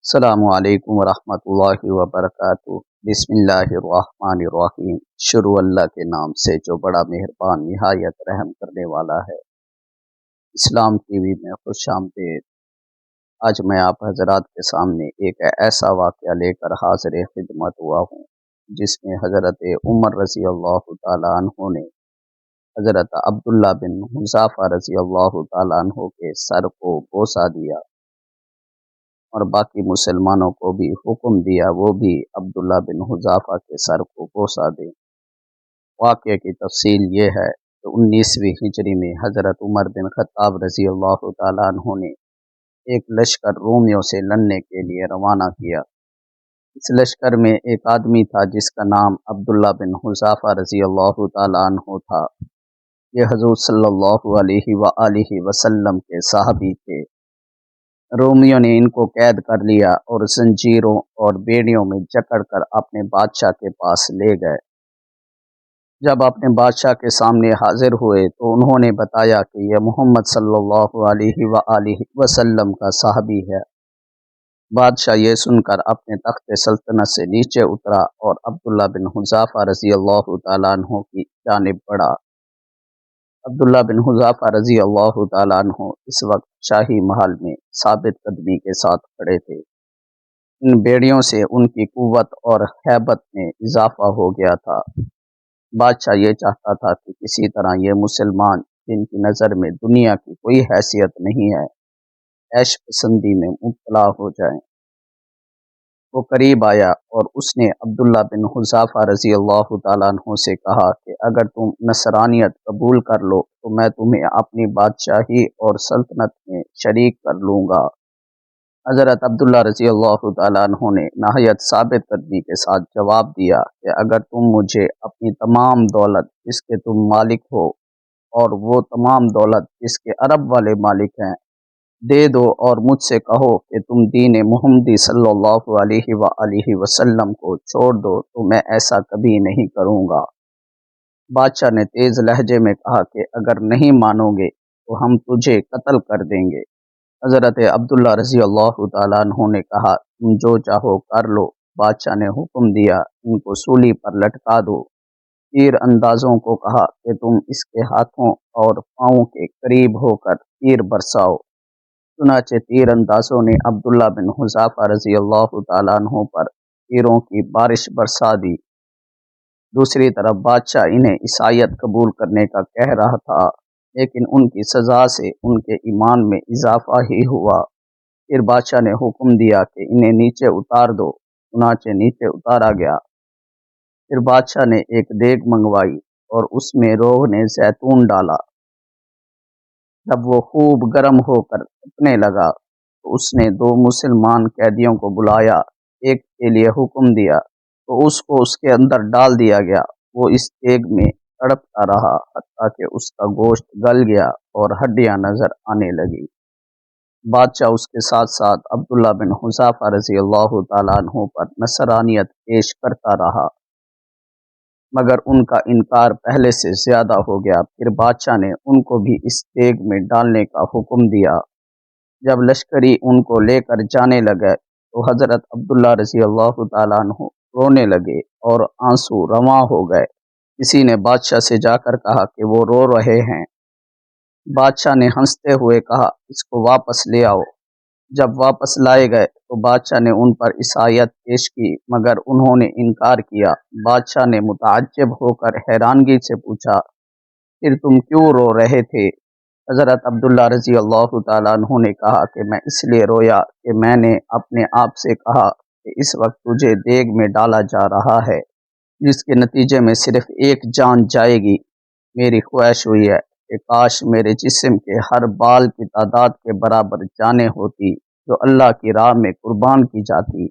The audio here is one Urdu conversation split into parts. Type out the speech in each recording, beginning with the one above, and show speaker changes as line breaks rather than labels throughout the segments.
السلام علیکم ورحمۃ اللہ وبرکاتہ۔ بسم اللہ الرحمن الرحیم۔ شروع اللہ کے نام سے جو بڑا مہربان نہایت رحم کرنے والا ہے۔ اسلام ٹی وی میں خوش آمدید۔ آج میں آپ حضرات کے سامنے ایک ایسا واقعہ لے کر حاضر خدمت ہوا ہوں جس میں حضرت عمر رضی اللہ تعالیٰ عنہ نے حضرت عبداللہ بن حذافہ رضی اللہ تعالیٰ عنہ کے سر کو بوسہ دیا اور باقی مسلمانوں کو بھی حکم دیا وہ بھی عبداللہ بن حذافہ کے سر کو بوسہ دیں۔ واقعے کی تفصیل یہ ہے کہ 19ویں ہجری میں حضرت عمر بن خطاب رضی اللہ تعالیٰ عنہ نے ایک لشکر رومیوں سے لڑنے کے لیے روانہ کیا۔ اس لشکر میں ایک آدمی تھا جس کا نام عبداللہ بن حذافہ رضی اللہ تعالیٰ عنہ تھا۔ یہ حضور صلی اللہ علیہ وآلہ وسلم کے صحابی تھے۔ رومیوں نے ان کو قید کر لیا اور زنجیروں اور بیڑیوں میں جکڑ کر اپنے بادشاہ کے پاس لے گئے۔ جب اپنے بادشاہ کے سامنے حاضر ہوئے تو انہوں نے بتایا کہ یہ محمد صلی اللہ علیہ وآلہ وسلم کا صحابی ہے۔ بادشاہ یہ سن کر اپنے تخت سلطنت سے نیچے اترا اور عبداللہ بن حذافہ رضی اللہ تعالیٰ عنہ کی جانب بڑھا۔ عبداللہ بن حذافہ رضی اللہ تعالیٰ عنہ اس وقت شاہی محل میں ثابت قدمی کے ساتھ کھڑے تھے۔ ان بیڑیوں سے ان کی قوت اور ہیبت میں اضافہ ہو گیا تھا۔ بادشاہ یہ چاہتا تھا کہ کسی طرح یہ مسلمان جن کی نظر میں دنیا کی کوئی حیثیت نہیں ہے عیش پسندی میں مبتلا ہو جائیں۔ وہ قریب آیا اور اس نے عبداللہ بن حذافہ رضی اللہ تعالیٰ عنہ سے کہا کہ اگر تم نصرانیت قبول کر لو تو میں تمہیں اپنی بادشاہی اور سلطنت میں شریک کر لوں گا۔ حضرت عبداللہ رضی اللہ تعالیٰ عنہ نے نہایت ثابت قدمی کے ساتھ جواب دیا کہ اگر تم مجھے اپنی تمام دولت جس کے تم مالک ہو اور وہ تمام دولت جس کے عرب والے مالک ہیں دے دو اور مجھ سے کہو کہ تم دین محمدی صلی اللہ علیہ وآلہ وسلم کو چھوڑ دو تو میں ایسا کبھی نہیں کروں گا۔ بادشاہ نے تیز لہجے میں کہا کہ اگر نہیں مانو گے تو ہم تجھے قتل کر دیں گے۔ حضرت عبداللہ رضی اللہ تعالیٰ عنہ نے کہا تم جو چاہو کر لو۔ بادشاہ نے حکم دیا ان کو سولی پر لٹکا دو۔ تیر اندازوں کو کہا کہ تم اس کے ہاتھوں اور پاؤں کے قریب ہو کر تیر برساؤ۔ چنانچہ تیر اندازوں نے عبداللہ بن حذافہ رضی اللہ تعالیٰ عنہ پر تیروں کی بارش برسا دی۔ دوسری طرف بادشاہ انہیں عیسائیت قبول کرنے کا کہہ رہا تھا لیکن ان کی سزا سے ان کے ایمان میں اضافہ ہی ہوا۔ پھر بادشاہ نے حکم دیا کہ انہیں نیچے اتار دو۔ چنانچہ نیچے اتارا گیا۔ پھر بادشاہ نے ایک دیگ منگوائی اور اس میں روغن زیتون ڈالا۔ جب وہ خوب گرم ہو کر پکنے لگا تو اس نے دو مسلمان قیدیوں کو بلایا۔ ایک کے لیے حکم دیا تو اس کو اس کے اندر ڈال دیا گیا۔ وہ اس دیگ میں تڑپتا رہا حتیٰ کہ اس کا گوشت گل گیا اور ہڈیاں نظر آنے لگی۔ بادشاہ اس کے ساتھ ساتھ عبداللہ بن حذافہ رضی اللہ تعالیٰ عنہ پر نصرانیت پیش کرتا رہا مگر ان کا انکار پہلے سے زیادہ ہو گیا۔ پھر بادشاہ نے ان کو بھی اس دیگ میں ڈالنے کا حکم دیا۔ جب لشکری ان کو لے کر جانے لگے تو حضرت عبداللہ رضی اللہ تعالیٰ عنہ رونے لگے اور آنسو رواں ہو گئے۔ کسی نے بادشاہ سے جا کر کہا کہ وہ رو رہے ہیں۔ بادشاہ نے ہنستے ہوئے کہا اس کو واپس لے آؤ۔ جب واپس لائے گئے تو بادشاہ نے ان پر عیسائیت پیش کی مگر انہوں نے انکار کیا۔ بادشاہ نے متعجب ہو کر حیرانگی سے پوچھا پھر تم کیوں رو رہے تھے؟ حضرت عبداللہ رضی اللہ تعالیٰ عنہ نے کہا کہ میں اس لیے رویا کہ میں نے اپنے آپ سے کہا کہ اس وقت تجھے دیگ میں ڈالا جا رہا ہے جس کے نتیجے میں صرف ایک جان جائے گی۔ میری خواہش ہوئی ہے کہ کاش میرے جسم کے ہر بال کی تعداد کے برابر جانیں ہوتی جو اللہ کی راہ میں قربان کی جاتی۔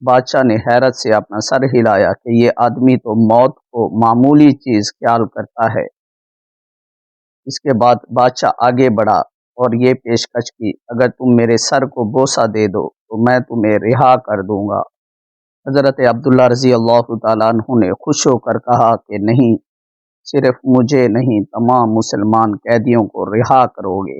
بادشاہ نے حیرت سے اپنا سر ہلایا کہ یہ آدمی تو موت کو معمولی چیز خیال کرتا ہے۔ اس کے بعد بادشاہ آگے بڑھا اور یہ پیشکش کی اگر تم میرے سر کو بوسہ دے دو تو میں تمہیں رہا کر دوں گا۔ حضرت عبداللہ رضی اللہ تعالیٰ عنہ نے خوش ہو کر کہا کہ نہیں، صرف مجھے نہیں تمام مسلمان قیدیوں کو رہا کرو گے۔